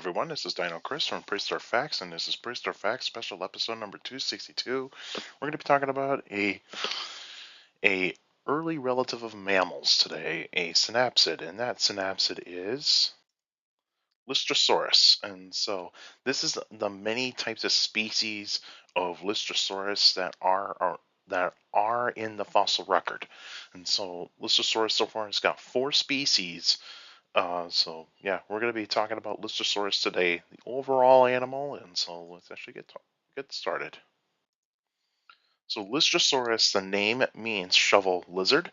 everyone. This is Dino Chris from Prehistoric Facts, and this is Prehistoric Facts special episode number 262. We're going to be talking about a early relative of mammals today, a synapsid, and that synapsid is Lystrosaurus. And so this is the many types of species of Lystrosaurus that are in the fossil record. And so Lystrosaurus so far has got 4 species. So yeah, we're going to be talking about Lystrosaurus today, the overall animal, and so let's actually get started. So Lystrosaurus, the name means shovel lizard.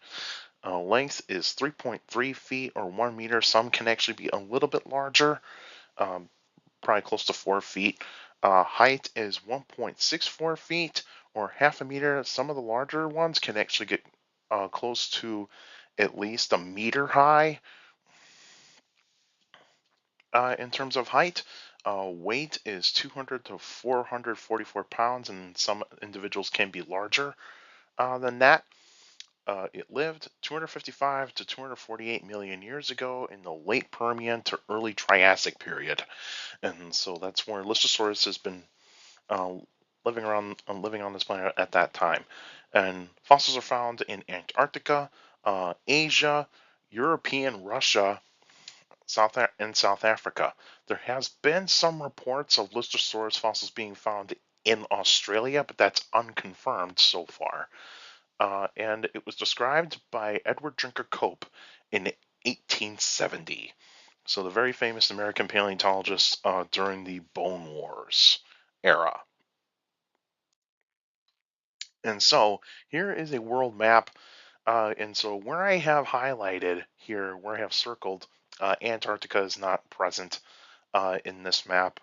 Length is 3.3 feet or 1 meter. Some can actually be a little bit larger, um, probably close to 4 feet. Height is 1.64 feet or half a meter. Some of the larger ones can actually get close to at least a meter high. In terms of height, weight is 200 to 444 pounds, and some individuals can be larger than that. It lived 255 to 248 million years ago in the late Permian to early Triassic period, and so that's where Lystrosaurus has been uh, living on this planet at that time. And fossils are found in Antarctica, Asia, European Russia, South Africa. There has been some reports of Lystrosaurus fossils being found in Australia, but that's unconfirmed so far. And it was described by Edward Drinker Cope in 1870. So the very famous American paleontologist during the Bone Wars era. And so here is a world map. And so where I have highlighted here, where I have circled, Antarctica is not present in this map.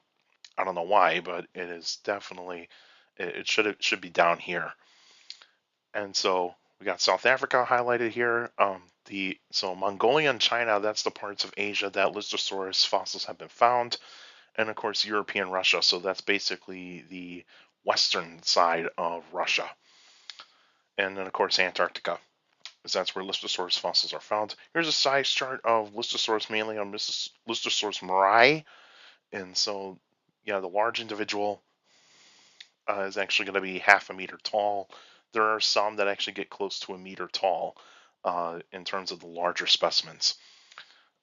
I don't know why, but it is definitely it should be down here. And so we got South Africa highlighted here. So Mongolia and China, that's the parts of Asia that Lystrosaurus fossils have been found, and of course European Russia. So that's basically the western side of Russia, and then of course Antarctica, because that's where Lystrosaurus fossils are found. Here's a size chart of Lystrosaurus, mainly on Lystrosaurus murray. And so, yeah, the large individual is actually going to be half a meter tall. There are some that actually get close to a meter tall in terms of the larger specimens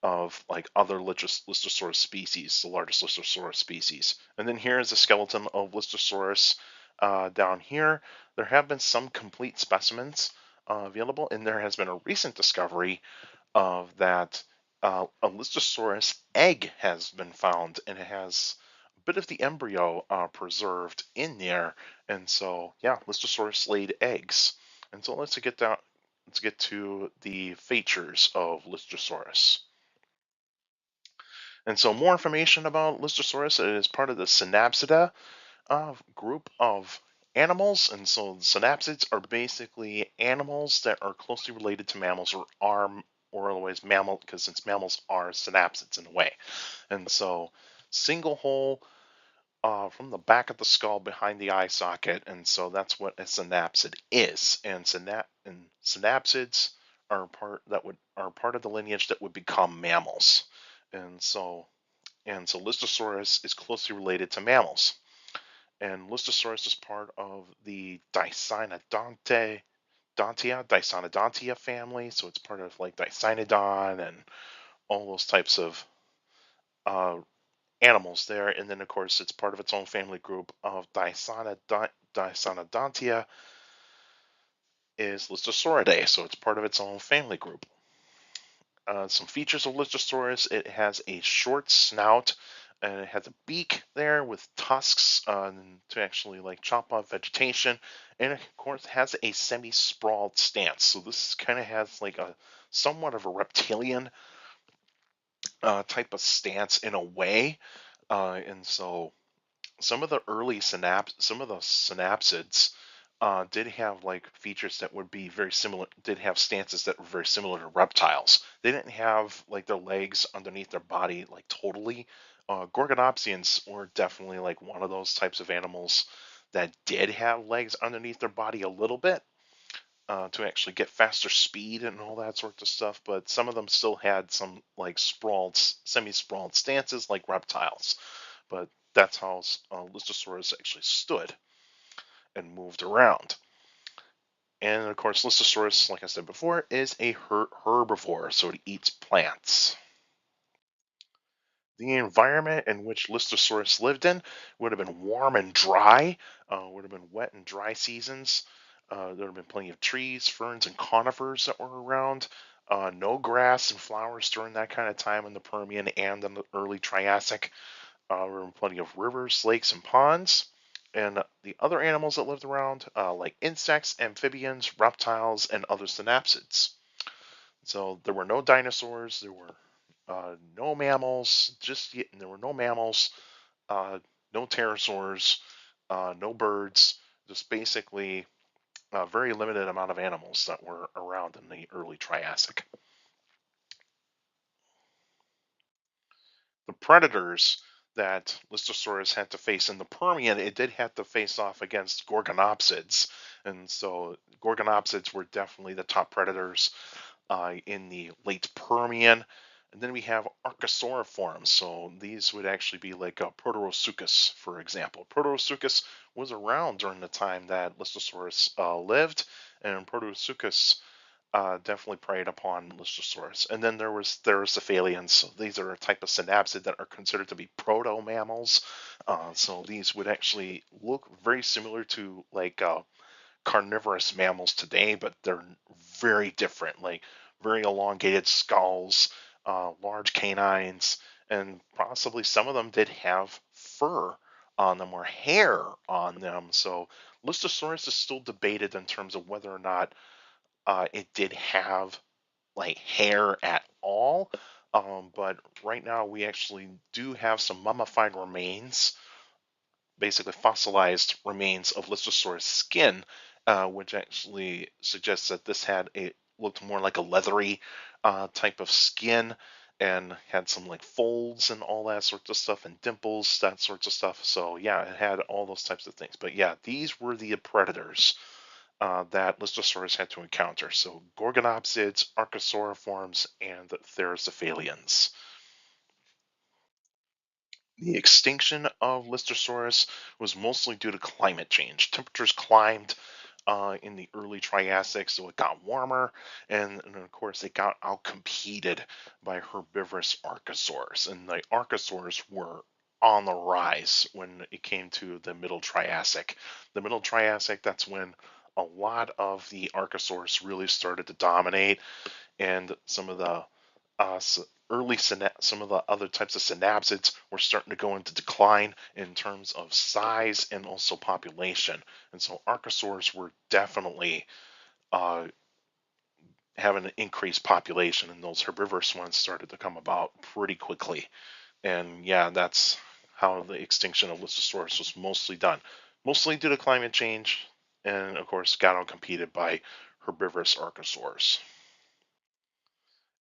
of like other Lystrosaurus species, the largest Lystrosaurus species. And then here is a skeleton of Lystrosaurus down here. There have been some complete specimens available, and there has been a recent discovery of that a Lystrosaurus egg has been found, and it has a bit of the embryo preserved in there. And so, yeah, Lystrosaurus laid eggs. And so let's get down. Let's get to the features of Lystrosaurus. And so, more information about Lystrosaurus. It is part of the Synapsida group of animals, and so synapsids are basically animals that are closely related to mammals or otherwise mammal, because since mammals are synapsids in a way. And so single hole from the back of the skull behind the eye socket, and so that's what a synapsid is. And synapsids are part of the lineage that would become mammals. And so Lystrosaurus is closely related to mammals. And Lystrosaurus is part of the Dicynodontia family. So it's part of like Dicynodon and all those types of uh, animals there. And then, of course, it's part of its own family group of Dicynodontia is Lystrosauridae. So it's part of its own family group. Some features of Lystrosaurus: it has a short snout, and it has a beak there with tusks to actually like chop off vegetation, and of course has a semi-sprawled stance. So this kind of has like a somewhat of a reptilian type of stance in a way, and so some of the synapsids did have like features that would be very similar, did have stances that were very similar to reptiles. They didn't have like their legs underneath their body like totally. Gorgonopsians were definitely like one of those types of animals that did have legs underneath their body a little bit. to actually get faster speed and all that sort of stuff. But some of them still had some like sprawled, semi-sprawled stances like reptiles. But that's how Lystrosaurus actually stood and moved around. And of course, Lystrosaurus, like I said before, is a herbivore, so it eats plants. The environment in which Lystrosaurus lived in would have been warm and dry, would have been wet and dry seasons. There would have been plenty of trees, ferns, and conifers that were around. No grass and flowers during that kind of time in the Permian and in the early Triassic. There were plenty of rivers, lakes, and ponds. And the other animals that lived around, like insects, amphibians, reptiles, and other synapsids. So there were no dinosaurs. There were no mammals. There were no mammals. Uh, no pterosaurs. No birds. Just basically a very limited amount of animals that were around in the early Triassic. The predators that Lystrosaurus had to face in the Permian, it did have to face off against gorgonopsids, and so gorgonopsids were definitely the top predators in the late Permian. And then we have archosauriforms. So these would actually be like a Proterosuchus, for example. Proterosuchus was around during the time that Lystrosaurus lived, and Proterosuchus definitely preyed upon Lystrosaurus. And then there was Therocephalians. So these are a type of synapsid that are considered to be proto mammals. So these would actually look very similar to like carnivorous mammals today, but they're very different. Like very elongated skulls, large canines, and possibly some of them did have fur on them or hair on them. So Lystrosaurus is still debated in terms of whether or not it did have like hair at all. But right now, we actually do have some mummified remains, basically fossilized remains of Lystrosaurus skin, which actually suggests that this had a looked more like a leathery type of skin and had some like folds and all that sorts of stuff and dimples, that sorts of stuff. So yeah, it had all those types of things. But yeah, these were the predators that Lystrosaurus had to encounter. So gorgonopsids, archosauriforms, and therocephalians. The extinction of Lystrosaurus was mostly due to climate change. Temperatures climbed in the early Triassic, so it got warmer, and of course it got outcompeted by herbivorous archosaurs, and the archosaurs were on the rise when it came to the Middle Triassic. The Middle Triassic, that's when a lot of the archosaurs really started to dominate, and some of the some of the other types of synapsids were starting to go into decline in terms of size and also population. And so archosaurs were definitely uh, having an increased population, and those herbivorous ones started to come about pretty quickly. And yeah, that's how the extinction of Lystrosaurus was mostly done, mostly due to climate change, and of course got outcompeted by herbivorous archosaurs.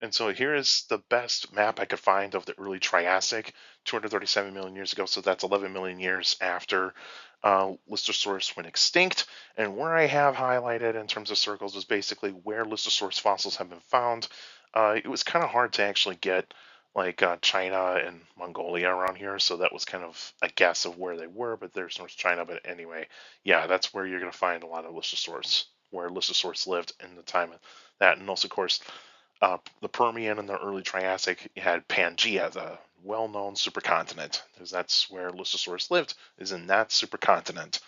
And so here is the best map I could find of the early Triassic, 237 million years ago. So that's 11 million years after Lystrosaurus went extinct. And where I have highlighted in terms of circles is basically where Lystrosaurus fossils have been found. It was kind of hard to actually get like China and Mongolia around here, so that was kind of a guess of where they were, but there's North China. But anyway, yeah, that's where you're going to find a lot of Lystrosaurus, where Lystrosaurus lived in the time of that. And also, of course, the Permian and the early Triassic had Pangaea, the well-known supercontinent, because that's where Lystrosaurus lived, is in that supercontinent,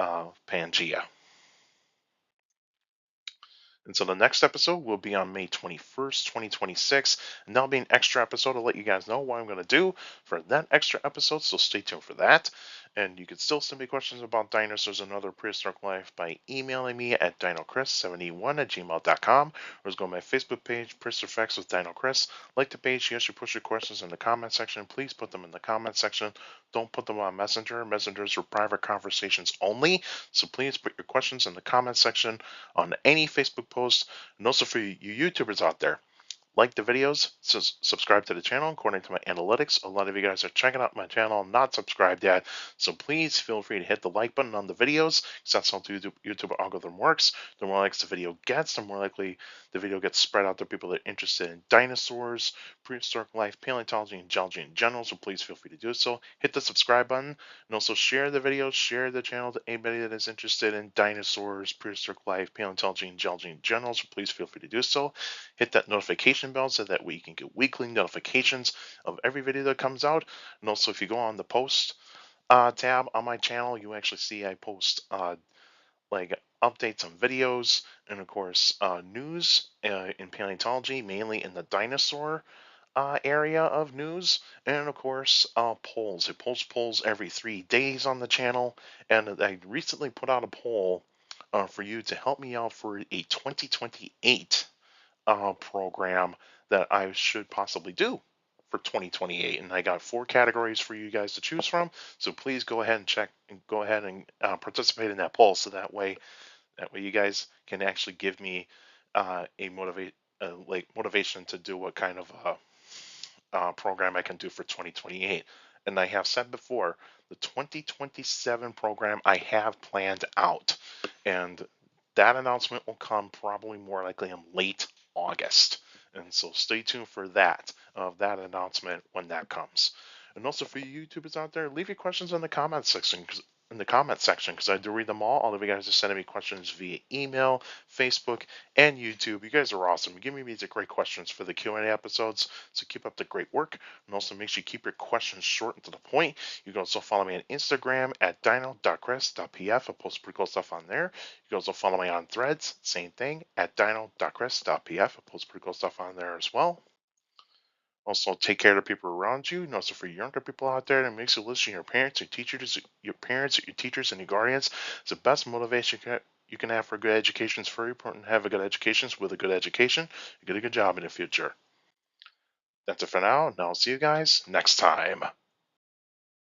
Pangaea. And so the next episode will be on May 21st, 2026. And that'll be an extra episode to let you guys know what I'm going to do for that extra episode. So stay tuned for that. And you can still send me questions about dinosaurs and other prehistoric life by emailing me at dinochrist71@gmail.com, or just go to my Facebook page, Prehistoric Facts with Dino Chris. Like the page, you should put your questions in the comment section. Please put them in the comment section. Don't put them on Messenger. Messengers are private conversations only. So please put your questions in the comment section on any Facebook post. And also for you YouTubers out there, like the videos, subscribe to the channel. According to my analytics, a lot of you guys are checking out my channel, not subscribed yet. So please feel free to hit the like button on the videos, because that's how the YouTube algorithm works. The more likes the video gets, the more likely the video gets spread out to people that are interested in dinosaurs, prehistoric life, paleontology, and geology in general. So please feel free to do so. Hit the subscribe button, and also share the videos, share the channel to anybody that is interested in dinosaurs, prehistoric life, paleontology, and geology in general. So please feel free to do so. Hit that notification bell so that way you can get weekly notifications of every video that comes out. And also, if you go on the post tab on my channel, you actually see I post like updates on videos and of course news in paleontology, mainly in the dinosaur area of news, and of course polls. It posts polls every 3 days on the channel, and I recently put out a poll for you to help me out for a 2028 program that I should possibly do for 2028, and I got 4 categories for you guys to choose from. So please go ahead and check and go ahead and participate in that poll, so that way you guys can actually give me a motivation to do what kind of program I can do for 2028. And I have said before, the 2027 program I have planned out, and that announcement will come probably more likely in late August. And so stay tuned for that announcement when that comes. And also for you YouTubers out there, leave your questions in the comments section, because I do read them all. All of you guys are sending me questions via email, Facebook, and YouTube. You guys are awesome. You give me these great questions for the Q&A episodes, so keep up the great work. And also make sure you keep your questions short and to the point. You can also follow me on Instagram at dino.crest.pf. I post pretty cool stuff on there. You can also follow me on Threads, same thing, at dino.crest.pf. I post pretty cool stuff on there as well. Also, take care of the people around you. And also, for younger people out there, that makes you listen to your parents, your teachers, and your guardians. It's the best motivation you can have for good education. It's very important to have a good education. So with a good education, you get a good job in the future. That's it for now, and I'll see you guys next time.